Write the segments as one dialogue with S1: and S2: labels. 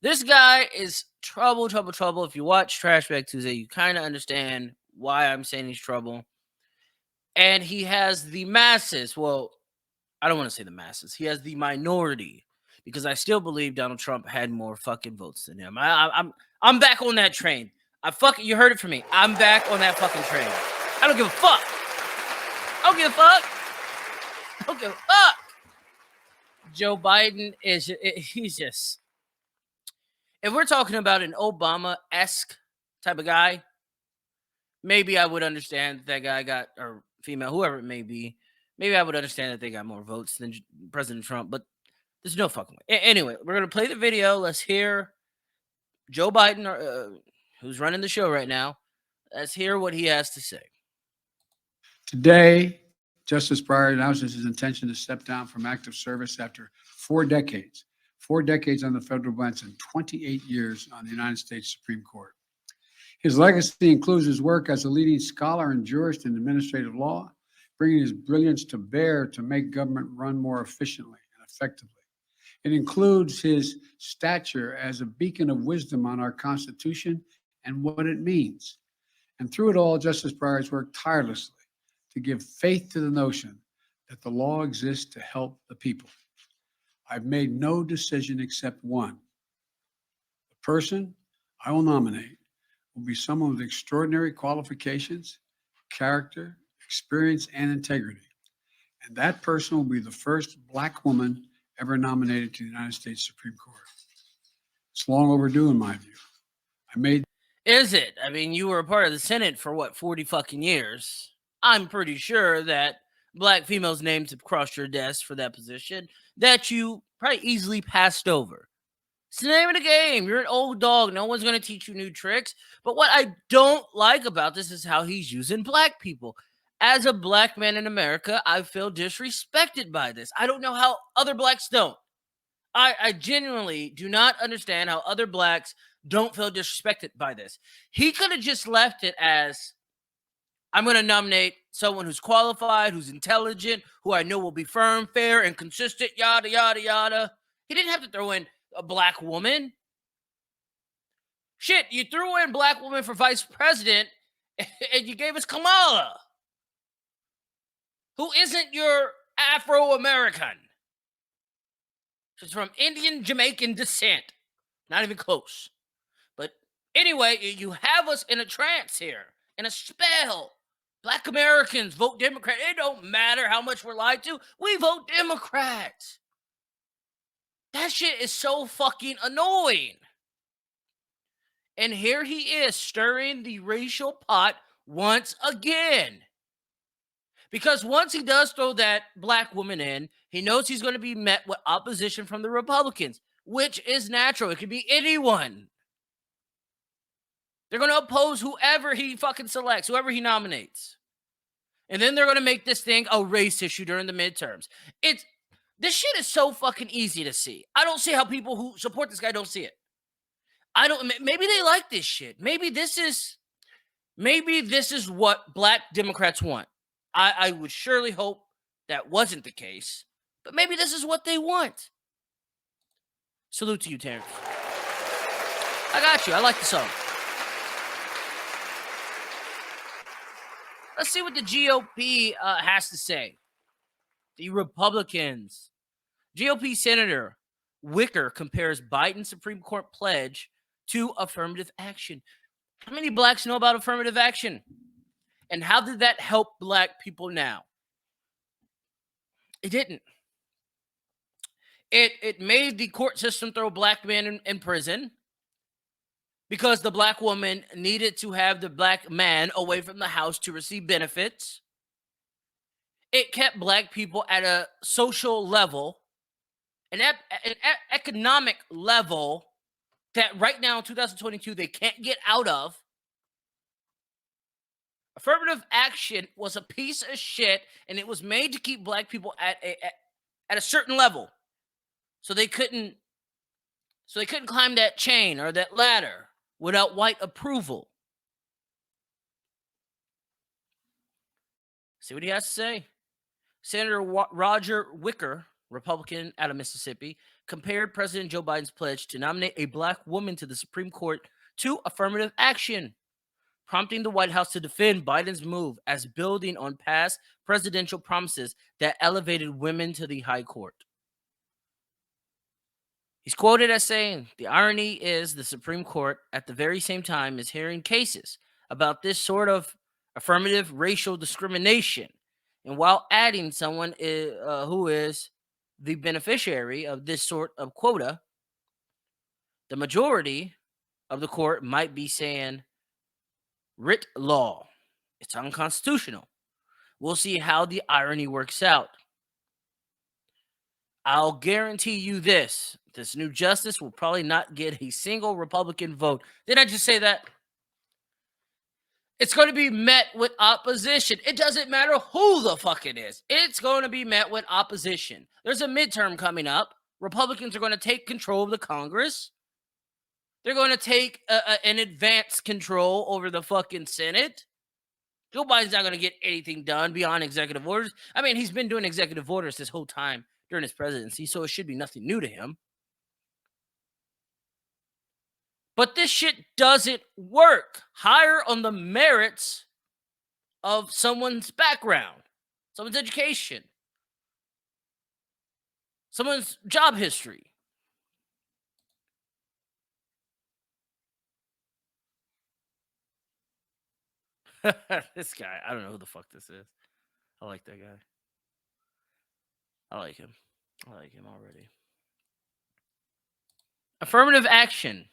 S1: This guy is trouble, trouble, trouble. If you watch Trash Bag Tuesday, you kind of understand why I'm saying he's trouble. And he has the masses. Well, I don't want to say the masses. He has the minority because I still believe Donald Trump had more fucking votes than him. I'm back on that train. You heard it from me. I'm back on that fucking train. I don't give a fuck. I don't give a fuck. I don't give a fuck. Joe Biden he's just, if we're talking about an Obama-esque type of guy, maybe I would understand that guy got, or female, whoever it may be, maybe I would understand that they got more votes than President Trump, but there's no fucking way. Anyway, we're going to play the video. Let's hear Joe Biden, who's running the show right now. Let's hear what he has to say.
S2: Today, Justice Breyer announces his intention to step down from active service after 4 decades on the federal bench and 28 years on the United States Supreme Court. His legacy includes his work as a leading scholar and jurist in administrative law, bringing his brilliance to bear to make government run more efficiently and effectively. It includes his stature as a beacon of wisdom on our Constitution and what it means. And through it all, Justice Breyer has worked tirelessly to give faith to the notion that the law exists to help the people. I've made no decision except one. The person I will nominate will be someone with extraordinary qualifications, character, experience, and integrity. And that person will be the first Black woman ever nominated to the United States Supreme Court. It's long overdue in my view.
S1: Is it? I mean, you were a part of the Senate for what, 40 fucking years? I'm pretty sure that Black females' names have crossed your desk for that position that you probably easily passed over. It's the name of the game. You're an old dog. No one's going to teach you new tricks. But what I don't like about this is how he's using Black people. As a Black man in America, I feel disrespected by this. I don't know how other Blacks don't. I genuinely do not understand how other Blacks don't feel disrespected by this. He could have just left it as, I'm going to nominate someone who's qualified, who's intelligent, who I know will be firm, fair, and consistent, yada, yada, yada. He didn't have to throw in a Black woman. Shit, you threw in Black woman for vice president, and you gave us Kamala, who isn't your Afro-American. She's from Indian Jamaican descent. Not even close. But anyway, you have us in a trance here, in a spell. Black Americans vote Democrat. It don't matter how much we're lied to. We vote Democrats. That shit is so fucking annoying. And here he is stirring the racial pot once again. Because once he does throw that Black woman in, he knows he's going to be met with opposition from the Republicans, which is natural. It could be anyone. They're going to oppose whoever he fucking selects, whoever he nominates. And then they're going to make this thing a race issue during the midterms. This shit is so fucking easy to see. I don't see how people who support this guy don't see it. Maybe they like this shit. Maybe this is what Black Democrats want. I would surely hope that wasn't the case, but maybe this is what they want. Salute to you, Terrence. I got you. I like the song. Let's see what the GOP has to say. The Republicans. GOP Senator Wicker compares Biden's Supreme Court pledge to affirmative action. How many Blacks know about affirmative action? And how did that help Black people now? It didn't. It made the court system throw Black men in prison because the Black woman needed to have the Black man away from the house to receive benefits. It kept Black people at a social level, an economic level that right now in 2022 they can't get out of. Affirmative action was a piece of shit, and it was made to keep Black people at a certain level, so they couldn't climb that chain or that ladder without white approval. See what he has to say. Senator Roger Wicker, Republican out of Mississippi, compared President Joe Biden's pledge to nominate a black woman to the Supreme Court to affirmative action, prompting the White House to defend Biden's move as building on past presidential promises that elevated women to the high court. He's quoted as saying, "The irony is the Supreme Court at the very same time is hearing cases about this sort of affirmative racial discrimination. And while adding someone who is the beneficiary of this sort of quota, the majority of the court might be saying, writ law, it's unconstitutional. We'll see how the irony works out. I'll guarantee you this new justice will probably not get a single Republican vote." Did I just say that? It's going to be met with opposition. It doesn't matter who the fuck it is. It's going to be met with opposition. There's a midterm coming up. Republicans are going to take control of the Congress. They're going to take an advanced control over the fucking Senate. Joe Biden's not going to get anything done beyond executive orders. I mean, he's been doing executive orders this whole time during his presidency, so it should be nothing new to him. But this shit doesn't work. Hire on the merits of someone's background, someone's education, someone's job history. This guy, I don't know who the fuck this is. I like that guy. I like him. I like him already. Affirmative action.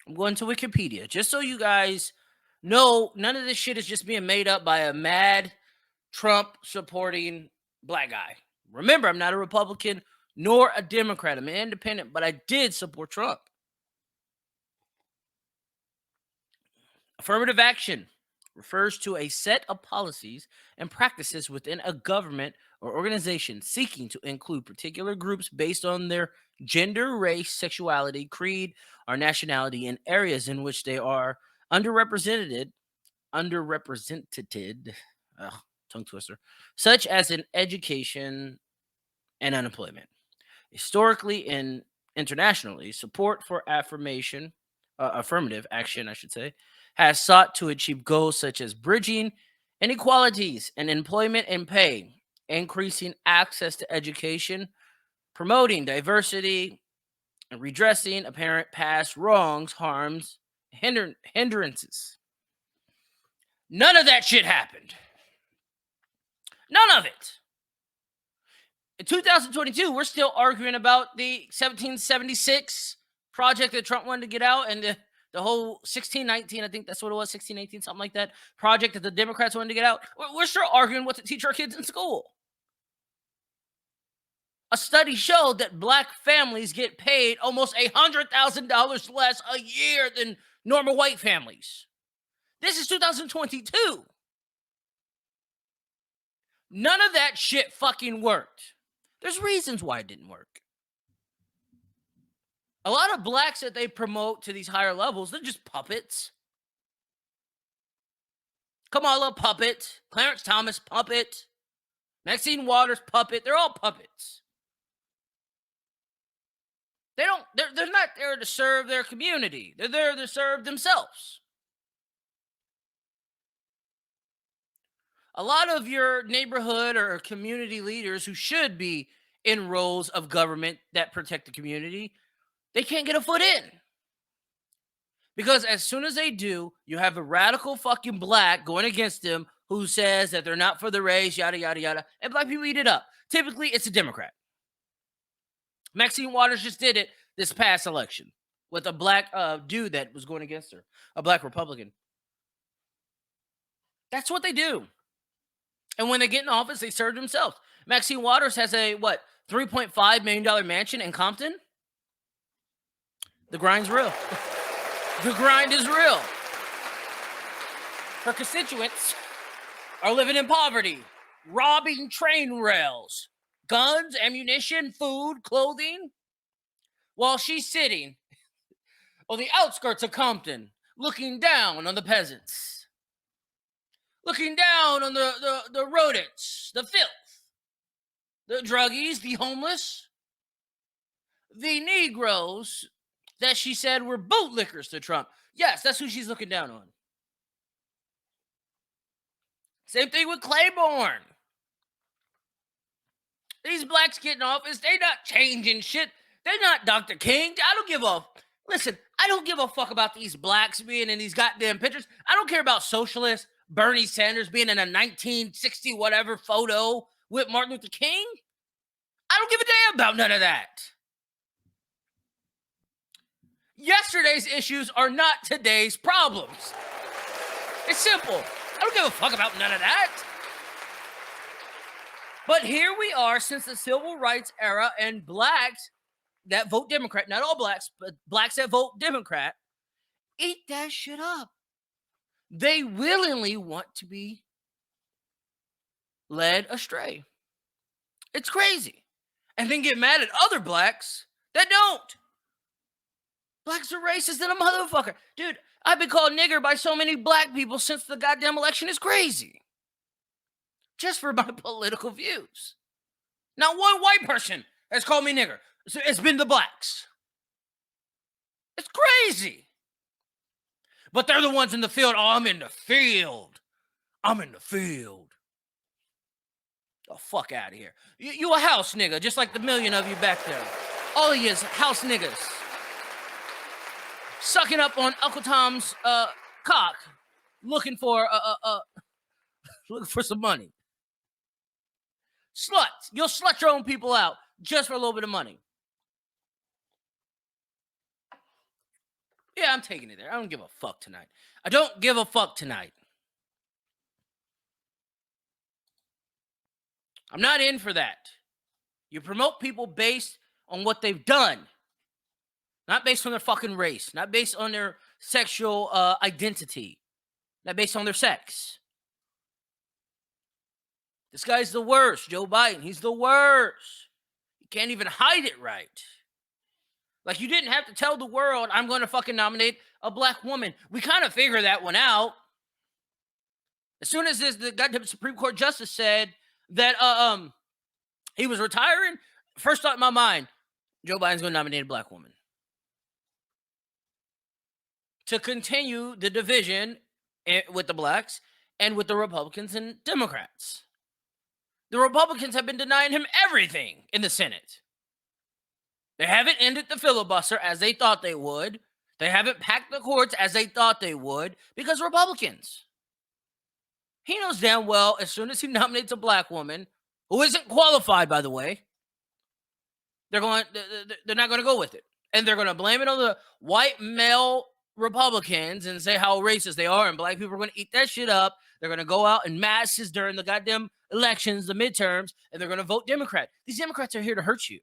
S1: I'm going to Wikipedia just so you guys know none of this shit is just being made up by a mad Trump supporting black guy. Remember, I'm not a Republican nor a Democrat. I'm an independent, but I did support Trump. Affirmative action refers to a set of policies and practices within a government or organization seeking to include particular groups based on their gender, race, sexuality, creed, or nationality in areas in which they are underrepresented, tongue twister, such as in education and unemployment. Historically and internationally, support for affirmative action, I should say, has sought to achieve goals such as bridging inequalities in employment and pay, increasing access to education, promoting diversity, and redressing apparent past wrongs, harms, hindrances. None of that shit happened. None of it. In 2022, we're still arguing about the 1776 project that Trump wanted to get out and the whole 1619, I think that's what it was, 1618, something like that, project that the Democrats wanted to get out. We're still arguing what to teach our kids in school. A study showed that black families get paid almost $100,000 less a year than normal white families. This is 2022. None of that shit fucking worked. There's reasons why it didn't work. A lot of blacks that they promote to these higher levels, they're just puppets. Kamala, puppet. Clarence Thomas, puppet. Maxine Waters, puppet. They're all puppets. They're not there to serve their community. They're there to serve themselves. A lot of your neighborhood or community leaders who should be in roles of government that protect the community, they can't get a foot in. Because as soon as they do, you have a radical fucking black going against them who says that they're not for the race, yada, yada, yada. And black people eat it up. Typically, it's a Democrat. Maxine Waters just did it this past election with a black dude that was going against her, a black Republican. That's what they do. And when they get in office, they serve themselves. Maxine Waters has a, $3.5 million mansion in Compton? The grind's real. The grind is real. Her constituents are living in poverty, robbing train rails, guns, ammunition, food, clothing, while she's sitting on the outskirts of Compton, looking down on the peasants, looking down on the rodents, the filth, the druggies, the homeless, the Negroes that she said were bootlickers to Trump. Yes, that's who she's looking down on. Same thing with Claiborne. These blacks getting office, they not changing shit. They're not Dr. King. I don't give a listen. I don't give a fuck about these blacks being in these goddamn pictures. I don't care about socialists. Bernie Sanders being in a 1960 whatever photo with Martin Luther King. I don't give a damn about none of that. Yesterday's issues are not today's problems. It's simple. I don't give a fuck about none of that. But here we are since the civil rights era, and blacks that vote Democrat, not all blacks, but blacks that vote Democrat, eat that shit up. They willingly want to be led astray. It's crazy. And then get mad at other blacks that don't. Blacks are racist and a motherfucker. Dude, I've been called nigger by so many black people since the goddamn election. It's crazy. Just for my political views. Not one white person has called me nigger. It's been the blacks. It's crazy. But they're the ones in the field. Oh, I'm in the field. I'm in the field. The fuck out of here. You a house nigga, just like the million of you back there. All of you is house niggas. Sucking up on Uncle Tom's cock, looking for some money. Sluts. You'll slut your own people out just for a little bit of money. Yeah, I'm taking it there. I don't give a fuck tonight. I don't give a fuck tonight. I'm not in for that. You promote people based on what they've done. Not based on their fucking race. Not based on their sexual identity. Not based on their sex. This guy's the worst, Joe Biden. He's the worst. You can't even hide it right. Like, you didn't have to tell the world, I'm going to fucking nominate a black woman. We kind of figured that one out. As soon as the goddamn Supreme Court justice said that he was retiring, first thought in my mind, Joe Biden's going to nominate a black woman. To continue the division with the blacks and with the Republicans and Democrats. The Republicans have been denying him everything in the Senate. They haven't ended the filibuster as they thought they would. They haven't packed the courts as they thought they would because Republicans. He knows damn well as soon as he nominates a black woman, who isn't qualified, by the way, they're not going to go with it. And they're going to blame it on the white male Republicans and say how racist they are, and black people are going to eat that shit up. They're going to go out in masses during the goddamn elections, the midterms, and they're going to vote Democrat. These Democrats are here to hurt you.